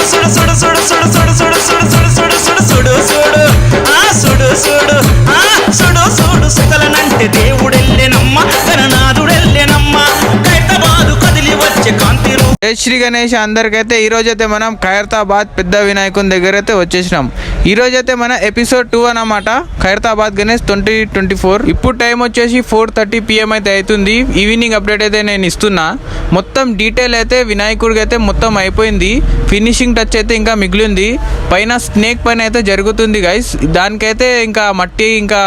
సుడు సుడు సుడు సుడు సుడు సుడు సుడు సుడు సుడు సుడు సుడు ఆ సుడు సుడు ఆ సుడు సుడు సుకలనంటే దేవుడెల్లెనమ్మ గణనాథుడెల్లెనమ్మ ఖైరతాబాదు కదిలి వచ్చే కాంతి. జై శ్రీ గణేష్. అందరికైతే ఈరోజైతే మనం ఖైరతాబాద్ పెద్ద వినాయకుని దగ్గర అయితే వచ్చేసినాం. ఈరోజైతే మన ఎపిసోడ్ 2 అన్నమాట, ఖైరతాబాద్ గణేష్ 2024. ఇప్పుడు టైం వచ్చేసి 4:30 PM అయితే అవుతుంది. ఈవినింగ్ అప్డేట్ అయితే నేను ఇస్తున్నా. మొత్తం డీటెయిల్ అయితే వినాయకుడికి అయితే మొత్తం అయిపోయింది. ఫినిషింగ్ టచ్ అయితే ఇంకా మిగిలింది. పైన స్నేక్ పైన అయితే జరుగుతుంది గైస్. దానికైతే ఇంకా మట్టి ఇంకా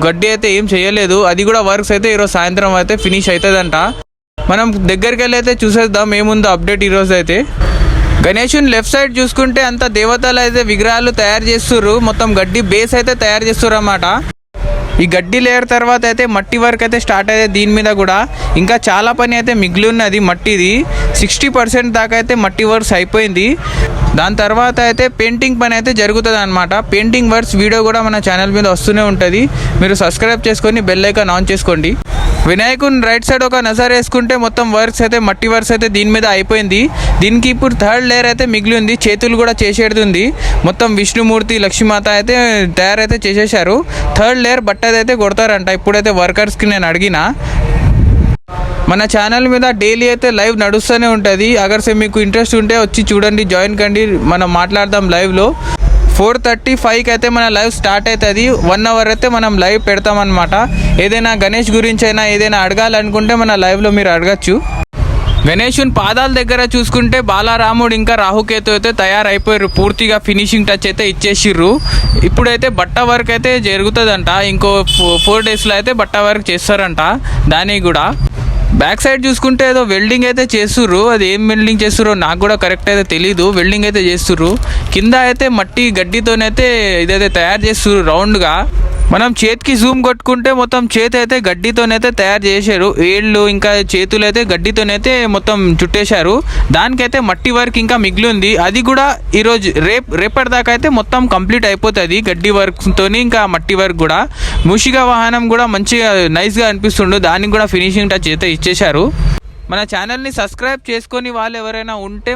గడ్డి అయితే ఏం చేయలేదు. అది కూడా వర్క్స్ అయితే ఈరోజు సాయంత్రం అయితే ఫినిష్ అవుతుందంట. మనం దగ్గరికి వెళ్ళి అయితే చూసేద్దాం ఏముందో అప్డేట్ ఈరోజు అయితే. గణేషుని లెఫ్ట్ సైడ్ చూసుకుంటే అంత దేవతలు అయితే విగ్రహాలు తయారు చేస్తుర్రు. మొత్తం గడ్డి బేస్ అయితే తయారు చేస్తుర్రు అన్నమాట. ఈ గడ్డి లేయర్ తర్వాత అయితే మట్టి వర్క్ అయితే స్టార్ట్ అయితే దీని మీద కూడా ఇంకా చాలా పని అయితే మిగిలి ఉన్నది. మట్టిది 60% దాకా అయితే మట్టి వర్క్స్ అయిపోయింది. దాని తర్వాత అయితే పెయింటింగ్ పని అయితే జరుగుతుంది అనమాట. పెయింటింగ్ వర్క్స్ వీడియో కూడా మన ఛానల్ మీద వస్తూనే ఉంటుంది. మీరు సబ్స్క్రైబ్ చేసుకొని బెల్ ఐకాన్ ఆన్ చేసుకోండి. వినాయకుని రైట్ సైడ్ ఒక నజర్ వేసుకుంటే మొత్తం వర్క్స్ అయితే మట్టి వర్క్స్ అయితే దీని మీద అయిపోయింది. దీనికి ఇప్పుడు థర్డ్ లేయర్ అయితే మిగిలి ఉంది. చేతులు కూడా చేసేది ఉంది. మొత్తం విష్ణుమూర్తి లక్ష్మీమాత అయితే తయారైతే చేసేసారు. థర్డ్ లేయర్ బట్టది అయితే కొడతారంట. ఇప్పుడైతే వర్కర్స్కి నేను అడిగిన. మన ఛానల్ మీద డైలీ అయితే లైవ్ నడుస్తూనే ఉంటుంది. అగర్సే మీకు ఇంట్రెస్ట్ ఉంటే వచ్చి చూడండి, జాయిన్ కండి, మనం మాట్లాడదాం లైవ్లో. 4:35కి అయితే మన లైవ్ స్టార్ట్ అవుతుంది. 1 అవర్ అయితే మనం లైవ్ పెడతామన్నమాట. ఏదైనా గణేష్ గురించి అయినా ఏదైనా అడగాలనుకుంటే మన లైవ్లో మీరు అడగచ్చు. గణేషుని పాదాల దగ్గర చూసుకుంటే బాలరాముడు ఇంకా రాహుకేతు అయితే తయారైపోయారు. పూర్తిగా ఫినిషింగ్ టచ్ అయితే ఇచ్చేసిర్రు. ఇప్పుడైతే బట్ట వర్క్ అయితే జరుగుతుందంట. ఇంకో 4 డేస్లో అయితే బట్ట వర్క్ చేస్తారంట. దానికి కూడా బ్యాక్ సైడ్ చూసుకుంటే ఏదో వెల్డింగ్ అయితే చేస్తుర్రు. అది ఏం వెల్డింగ్ చేస్తుర్రో నాకు కూడా కరెక్ట్ అయితే తెలీదు. వెల్డింగ్ అయితే చేస్తుర్రు. కింద అయితే మట్టి గడ్డితోనైతే ఇదైతే తయారు చేస్తుర్రు రౌండ్గా. మనం చేతికి జూమ్ కొట్టుకుంటే మొత్తం చేతి అయితే గడ్డితోనైతే తయారు చేశారు. ఏళ్ళు ఇంకా చేతులు అయితే గడ్డితోనైతే మొత్తం చుట్టేశారు. దానికైతే మట్టి వర్క్ ఇంకా మిగిలి ఉంది. అది కూడా ఈరోజు రేపటిదాకా అయితే మొత్తం కంప్లీట్ అయిపోతుంది. గడ్డి వర్క్తో ఇంకా మట్టి వర్క్ కూడా. మూషిక వాహనం కూడా మంచిగా నైస్గా అనిపిస్తుండు. దానికి కూడా ఫినిషింగ్ టచ్ అయితే ఇచ్చేశారు. మన ఛానల్ని సబ్స్క్రైబ్ చేసుకొని వాళ్ళు ఎవరైనా ఉంటే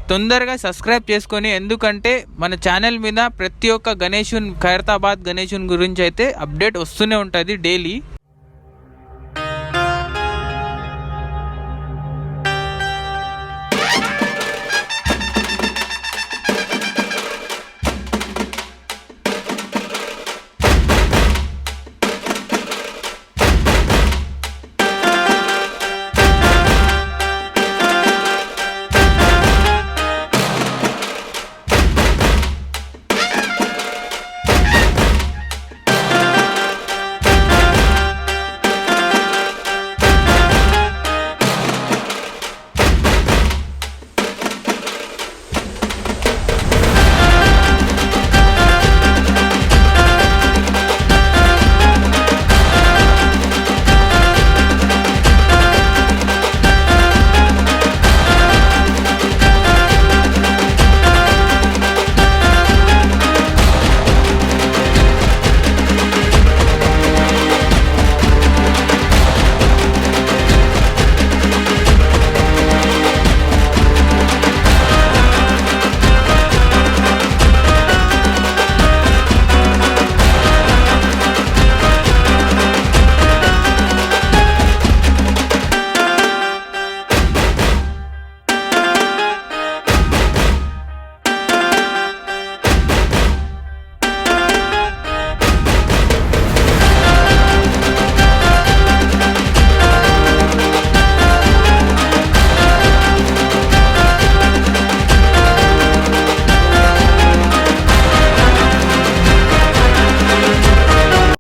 తొందరగా సబ్స్క్రైబ్ చేసుకొని, ఎందుకంటే మన ఛానల్ మీద ప్రతి ఒక్క ఖైరతాబాద్ గణేషుని గురించి అయితే అప్డేట్ వస్తూనే ఉంటుంది డైలీ.